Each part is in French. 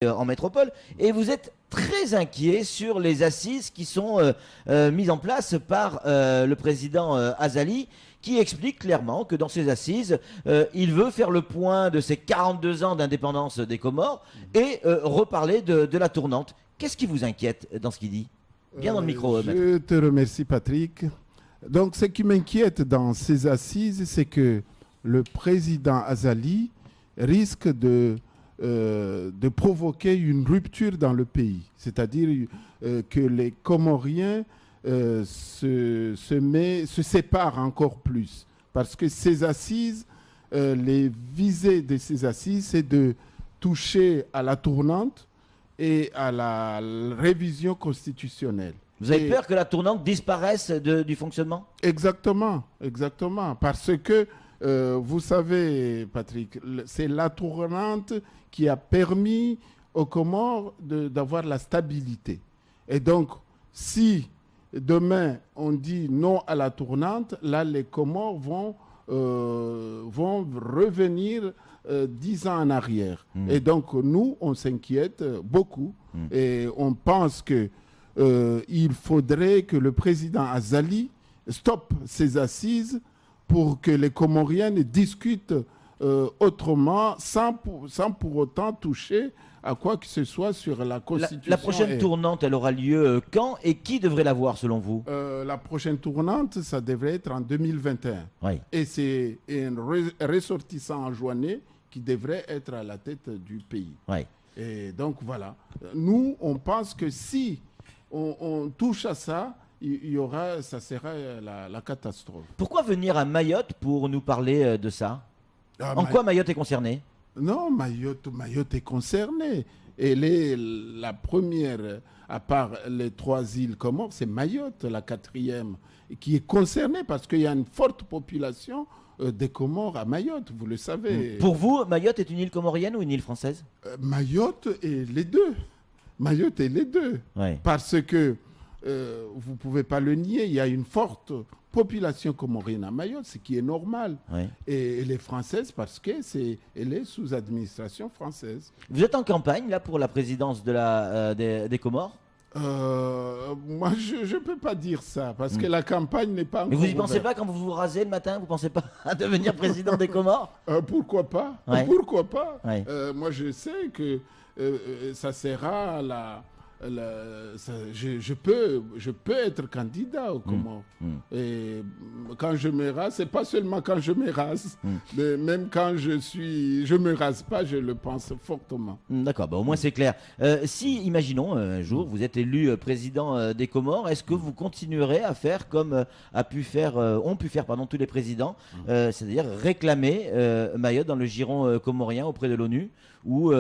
en métropole, et vous êtes très inquiet sur les assises qui sont mises en place par le président Azali, qui explique clairement que dans ces assises, il veut faire le point de ces 42 ans d'indépendance des Comores et reparler de la tournante. Qu'est-ce qui vous inquiète dans ce qu'il dit? Bien dans le micro, maître. Je te remercie, Patrick. Donc, ce qui m'inquiète dans ces assises, c'est que le président Azali risque de provoquer une rupture dans le pays. C'est-à-dire que les Comoriens se séparent encore plus. Parce que ces assises, les visées de ces assises, c'est de toucher à la tournante et à la révision constitutionnelle. Vous avez peur que la tournante disparaisse du fonctionnement? Exactement, exactement. Parce que, vous savez, Patrick, c'est la tournante qui a permis aux Comores d'avoir la stabilité. Et donc, si demain on dit non à la tournante, là, les Comores vont revenir 10 ans en arrière. Et donc, nous, on s'inquiète beaucoup et on pense que il faudrait que le président Azali stoppe ces assises pour que les Comoriens discutent autrement, sans pour autant toucher à quoi que ce soit sur la Constitution. La prochaine tournante, elle aura lieu quand et qui devrait la voir selon vous? La prochaine tournante, ça devrait être en 2021. Oui. Et c'est un ressortissant enjoinné qui devrait être à la tête du pays. Oui. Et donc voilà. Nous, on pense que si on touche à ça, ça sera la catastrophe. Pourquoi venir à Mayotte pour nous parler de ça? En quoi Mayotte est concernée? Non, Mayotte est concernée. Elle est la première, à part les 3 îles Comores, c'est Mayotte, la 4e, qui est concernée parce qu'il y a une forte population des Comores à Mayotte, vous le savez. Pour vous, Mayotte est une île comorienne ou une île française? Mayotte est les deux. Mayotte est les deux. Oui. Parce que, vous ne pouvez pas le nier, il y a une forte population comorienne à Mayotte, ce qui est normal. Oui. Et elle est française parce qu'elle est sous administration française. Vous êtes en campagne là pour la présidence des Comores? Moi, je ne peux pas dire ça parce que la campagne n'est pas encore Mais vous y pensez ouverte. pas quand vous vous rasez le matin? Vous pensez pas à devenir président des Comores? Pourquoi pas? Ouais. Pourquoi pas? Ouais. Moi, je sais que ça sera je peux être candidat au Comores. Et quand je me rase, c'est pas seulement quand je me rase, mais même quand je me rase pas, je le pense fortement. D'accord, bah au moins c'est clair. Si, imaginons, un jour, vous êtes élu président des Comores, est-ce que vous continuerez à faire comme ont pu faire tous les présidents, c'est-à-dire réclamer Mayotte dans le giron comorien auprès de l'ONU, ou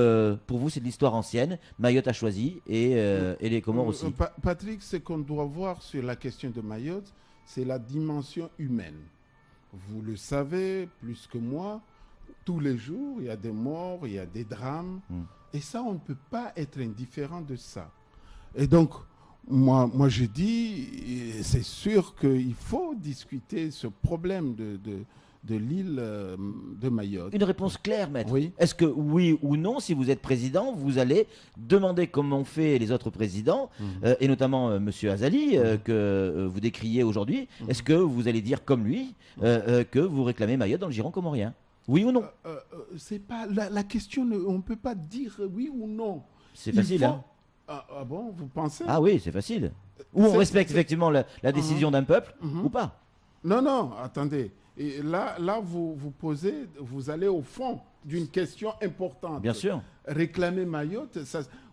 pour vous c'est de l'histoire ancienne, Mayotte a choisi et les Comores aussi? Patrick, ce qu'on doit voir sur la question de Mayotte, c'est la dimension humaine. Vous le savez plus que moi, tous les jours, il y a des morts, il y a des drames. Et ça, on ne peut pas être indifférent de ça. Et donc, moi je dis, c'est sûr qu'il faut discuter ce problème de l'île de Mayotte. Une réponse claire, maître. Oui. Est-ce que oui ou non, si vous êtes président, vous allez demander comme ont fait les autres présidents, et notamment M. Azali, que vous décriez aujourd'hui, est-ce que vous allez dire comme lui que vous réclamez Mayotte dans le giron comorien? Oui ou non? C'est pas la question, on ne peut pas dire oui ou non. C'est facile, hein? Ah bon, vous pensez? Ah oui, c'est facile. Ou on respecte effectivement la décision d'un peuple, ou pas? Non, attendez. Et là vous allez au fond d'une question importante. Bien sûr. Réclamer Mayotte,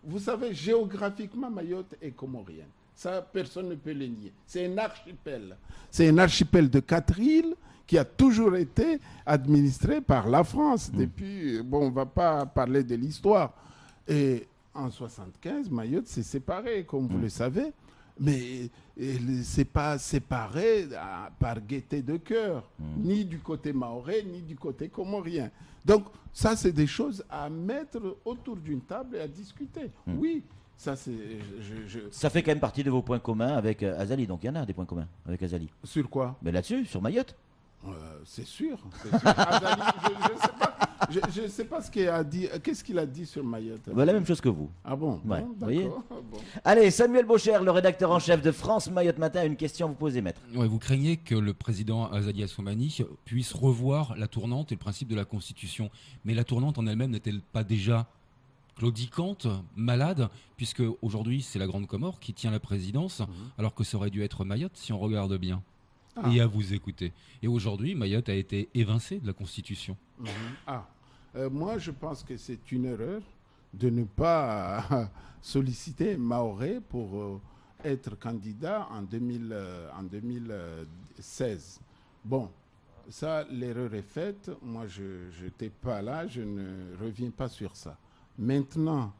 vous savez, géographiquement, Mayotte est comorienne. Ça, personne ne peut le nier. C'est un archipel. C'est un archipel de 4 îles qui a toujours été administré par la France. Depuis, on ne va pas parler de l'histoire. Et en 1975, Mayotte s'est séparée, comme vous le savez. Mais c'est pas séparé par gaieté de cœur, ni du côté mahorais, ni du côté comorien. Donc, ça, c'est des choses à mettre autour d'une table et à discuter. Oui, ça, c'est... Ça fait quand même partie de vos points communs avec Azali, donc il y en a des points communs avec Azali. Sur quoi? Mais là-dessus, sur Mayotte. C'est sûr. Azali, je ne sais pas. Je ne sais pas ce qu'il a dit. Qu'est-ce qu'il a dit sur Mayotte? Bah, la même chose que vous. Ah bon, Ouais, bon, vous voyez. d'accord. Bon. Allez, Samuel Baucher, le rédacteur en chef de France Mayotte Matin, a une question à vous poser, maître. Ouais, vous craignez que le président Azali Assoumani puisse revoir la tournante et le principe de la Constitution. Mais la tournante en elle-même n'est-elle pas déjà claudicante, malade, puisque aujourd'hui c'est la Grande Comore qui tient la présidence, alors que ça aurait dû être Mayotte si on regarde bien. Ah. Et à vous écouter. Et aujourd'hui, Mayotte a été évincée de la Constitution. Ah. Moi, je pense que c'est une erreur de ne pas solliciter Mahorais pour être candidat en 2016. Bon, ça, l'erreur est faite. Moi, je n'étais pas là, je ne reviens pas sur ça. Maintenant,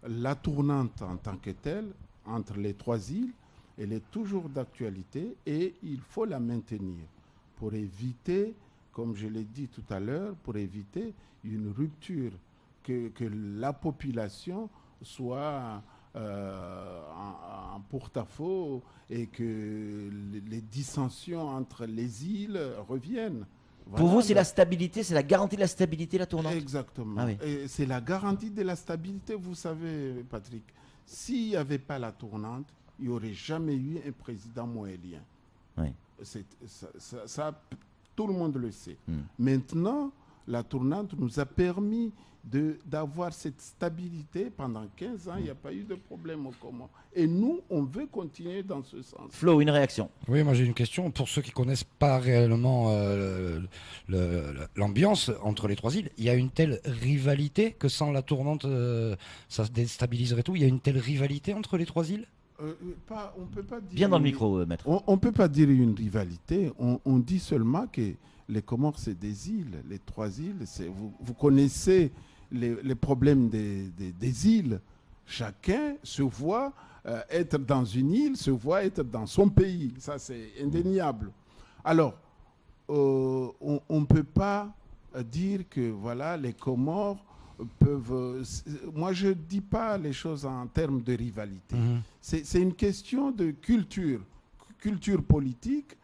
la tournante en tant que telle, entre les trois îles, elle est toujours d'actualité et il faut la maintenir pour éviter, comme je l'ai dit tout à l'heure, pour éviter une rupture, que la population soit en porte-à-faux et que les dissensions entre les îles reviennent. Pour vous, c'est la stabilité, c'est la garantie de la stabilité, la tournante? Exactement. Ah oui. Et c'est la garantie de la stabilité, vous savez, Patrick. S'il n'y avait pas la tournante, il n'y aurait jamais eu un président moélien. Oui. Ça, tout le monde le sait. Maintenant, la tournante nous a permis d'avoir cette stabilité pendant 15 ans. Il n'y a pas eu de problème au Comores. Et nous, on veut continuer dans ce sens. Flo, une réaction? Oui, moi j'ai une question. Pour ceux qui ne connaissent pas réellement l'ambiance entre les trois îles, il y a une telle rivalité que sans la tournante, ça se déstabiliserait tout. Il y a une telle rivalité entre les trois îles? On peut pas dire Bien dans le micro, maître. On ne peut pas dire une rivalité. On dit seulement que les Comores, c'est des îles. Les trois îles, vous connaissez les problèmes des îles. Chacun se voit être dans une île, se voit être dans son pays. Ça, c'est indéniable. Alors, on ne peut pas dire que voilà, les Comores peuvent... Moi, je ne dis pas les choses en termes de rivalité. C'est une question de culture politique.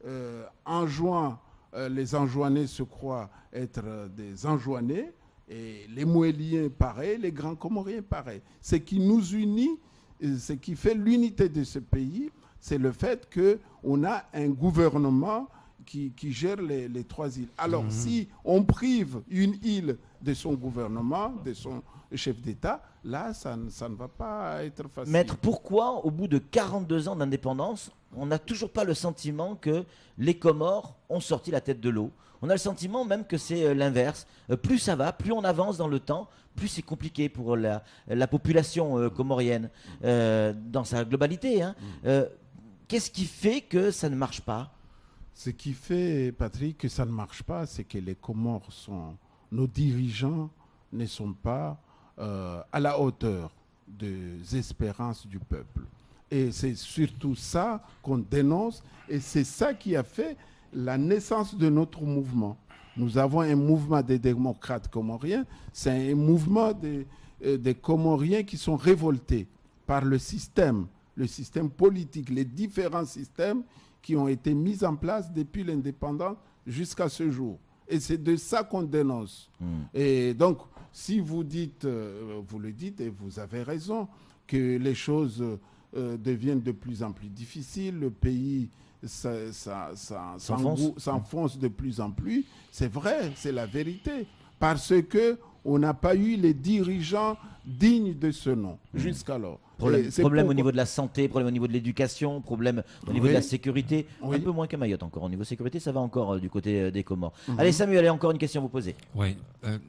Les Anjouanais se croient être des Anjouanais, et les Moéliens pareil, les Grands Comoriens pareil. Ce qui nous unit, ce qui fait l'unité de ce pays, c'est le fait qu'on a un gouvernement qui gère les trois îles. Alors, si on prive une île de son gouvernement, de son chef d'État, là, ça ne va pas être facile. Maître, pourquoi, au bout de 42 ans d'indépendance, on n'a toujours pas le sentiment que les Comores ont sorti la tête de l'eau? On a le sentiment même que c'est l'inverse. Plus ça va, plus on avance dans le temps, plus c'est compliqué pour la population comorienne dans sa globalité. Hein. Qu'est-ce qui fait que ça ne marche pas? Ce qui fait, Patrick, que ça ne marche pas, c'est que les Comores nos dirigeants ne sont pas à la hauteur des espérances du peuple. Et c'est surtout ça qu'on dénonce, et c'est ça qui a fait la naissance de notre mouvement. Nous avons un mouvement des démocrates comoriens, c'est un mouvement des Comoriens qui sont révoltés par le système politique, les différents systèmes qui ont été mis en place depuis l'indépendance jusqu'à ce jour. Et c'est de ça qu'on dénonce. Et donc, si vous dites, vous le dites et vous avez raison, que les choses deviennent de plus en plus difficiles, le pays s'enfonce de plus en plus, c'est vrai, c'est la vérité. Parce qu'on n'a pas eu les dirigeants dignes de ce nom jusqu'alors. Problème au niveau de la santé, problème au niveau de l'éducation, problème au niveau de la sécurité. Un peu moins que Mayotte encore. Au niveau sécurité, ça va encore du côté des Comores. Allez Samuel, allez, encore une question à vous poser. Oui,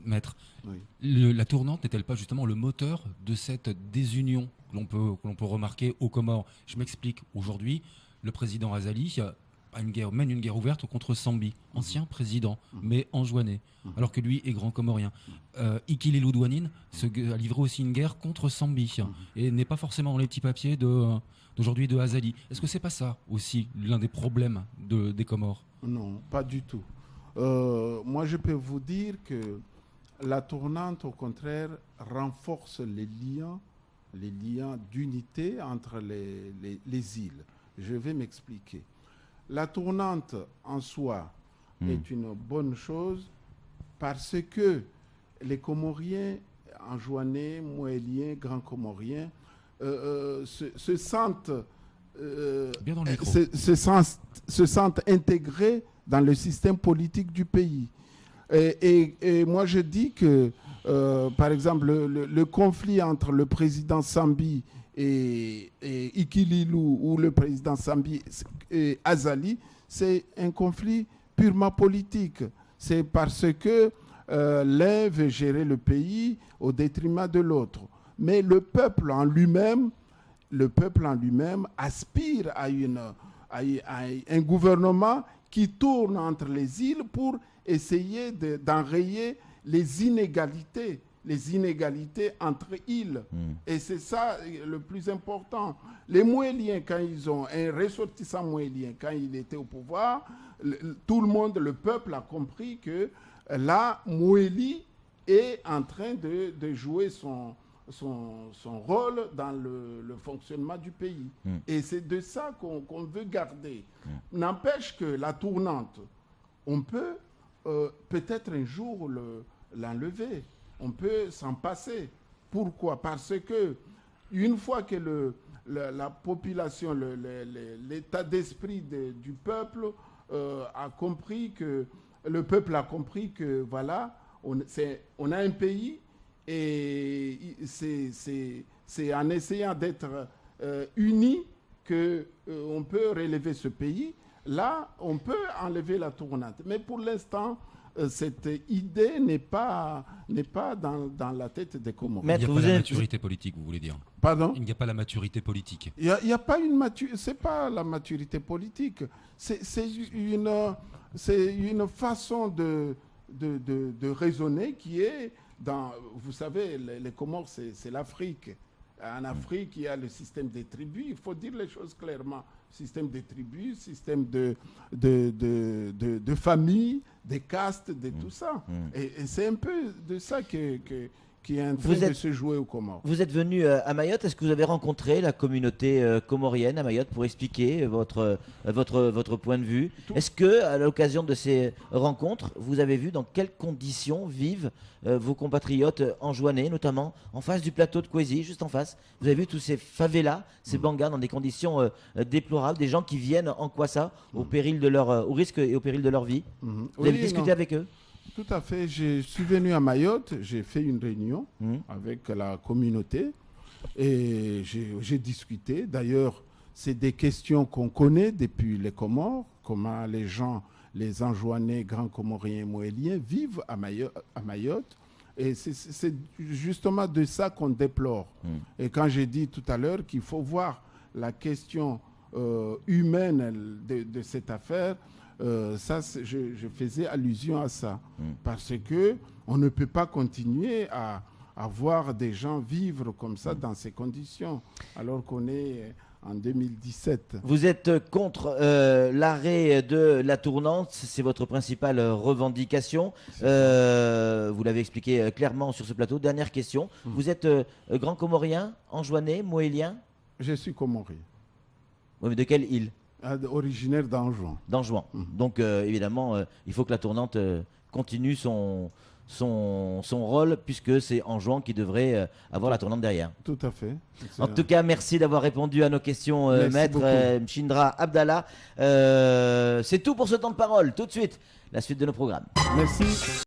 maître. La tournante n'est-elle pas justement le moteur de cette désunion que l'on peut remarquer aux Comores? Je m'explique. Aujourd'hui, le président Azali mène une guerre ouverte contre Sambi, ancien président, mais enjouané, alors que lui est grand comorien. Ikile Loudouanine a livré aussi une guerre contre Sambi, et n'est pas forcément dans les petits papiers d'aujourd'hui de Azali. Est-ce que c'est pas ça aussi l'un des problèmes des Comores? Non, pas du tout. Moi, je peux vous dire que la tournante, au contraire, renforce les liens d'unité entre les îles. Je vais m'expliquer. La tournante en soi est une bonne chose parce que les Comoriens, Anjouanais, Moéliens, Grands Comoriens, se sentent Bien dans le micro. se sentent intégrés dans le système politique du pays. Et moi, je dis que, par exemple, le conflit entre le président Sambi et Ikililou, ou le président Sambi et Azali, c'est un conflit purement politique. C'est parce que l'un veut gérer le pays au détriment de l'autre. Mais le peuple en lui-même aspire à un gouvernement qui tourne entre les îles pour essayer d'enrayer les inégalités entre îles. Et c'est ça le plus important. Les Moéliens, quand ils ont un ressortissant moélien, quand il était au pouvoir, tout le monde, le peuple a compris que la Moélie est en train de jouer son rôle dans le fonctionnement du pays. Et c'est de ça qu'on veut garder. N'empêche que la tournante, on peut peut-être un jour l'enlever. On peut s'en passer. Pourquoi? Parce que une fois que la population, l'état d'esprit du peuple a compris que le peuple a compris que voilà, on a un pays. Et c'est en essayant d'être unis qu'on peut relever ce pays. Là, on peut enlever la tournante. Mais pour l'instant, cette idée n'est pas dans la tête des Comores. Il n'y a pas la maturité politique, vous voulez dire? Pardon? Il n'y a pas la maturité politique. Il n'y a pas une maturité. C'est pas la maturité politique. C'est une façon de raisonner qui est vous savez, les Comores, c'est l'Afrique. En Afrique, il y a le système des tribus. Il faut dire les choses clairement. Système des tribus, système de famille, des castes, de tout ça. Et c'est un peu de ça qui est en train de se jouer aux Comores. Vous êtes venu à Mayotte. Est-ce que vous avez rencontré la communauté comorienne à Mayotte pour expliquer votre point de vue? Est-ce que, à l'occasion de ces rencontres, vous avez vu dans quelles conditions vivent vos compatriotes anjouanais, notamment en face du plateau de Kwezi, juste en face? Vous avez vu tous ces favelas, ces bangas dans des conditions déplorables, des gens qui viennent en Kwassa au risque et au péril de leur vie? Vous avez discuté avec eux? Tout à fait. Je suis venu à Mayotte, j'ai fait une réunion avec la communauté et j'ai discuté. D'ailleurs, c'est des questions qu'on connaît depuis les Comores, comment les gens, les Anjouanais, Grands Comoriens et Moéliens vivent à Mayotte. Et c'est justement de ça qu'on déplore. Et quand j'ai dit tout à l'heure qu'il faut voir la question humaine de cette affaire, je faisais allusion à ça. Parce qu'on ne peut pas continuer à voir des gens vivre comme ça dans ces conditions, alors qu'on est en 2017. Vous êtes contre l'arrêt de la tournante, c'est votre principale revendication. Vous l'avez expliqué clairement sur ce plateau. Dernière question. Vous êtes grand comorien, anjouanais, moélien? Je suis comorien. Oui, mais de quelle île? Originaire d'Anjouan. D'Anjouan. Donc évidemment, il faut que la tournante continue son rôle, puisque c'est Anjouan qui devrait avoir la tournante derrière. Tout à fait. En tout cas, merci d'avoir répondu à nos questions, maître Mchindra Abdallah. C'est tout pour ce temps de parole. Tout de suite, la suite de nos programmes. Merci.